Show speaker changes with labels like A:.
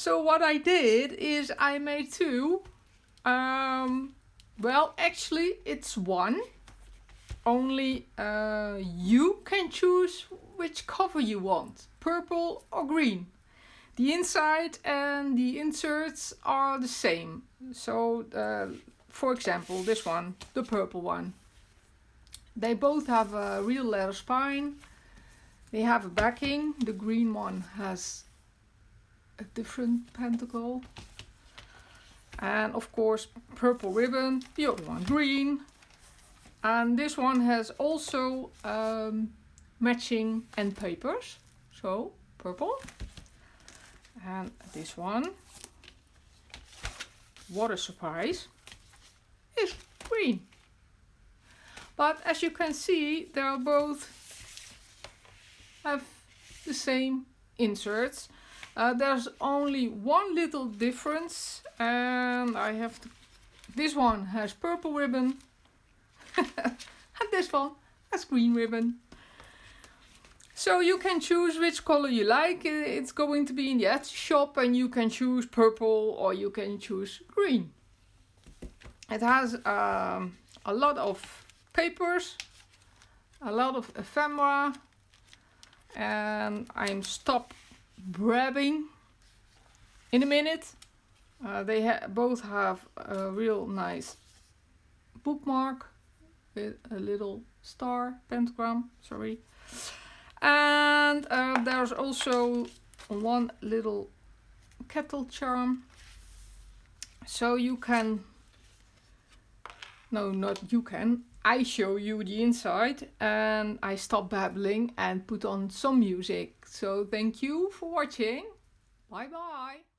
A: So what I did is I made two. Well, actually it's one. Only you can choose which cover you want, purple or green. The inside and the inserts are the same. So for example, this one, the purple one. They both have a real leather spine. They have a backing. The green one has a different pentacle. And of course purple ribbon, the other one green. And this one has also matching end papers. So purple. And this one, what a surprise, is green. But as you can see, they are both have the same inserts. There's only one little difference, and I have to, this one has purple ribbon and this one has green ribbon. So you can choose which color you like. It's going to be in the Etsy shop, and you can choose purple or you can choose green. It has a lot of papers, a lot of ephemera, and I'm stop grabbing in a minute. They both have a real nice bookmark with a little star, pentagram, sorry. And there's also one little kettle charm. So you can, no, not you can, I show you the inside and I stop babbling and put on some music. So thank you for watching. Bye bye.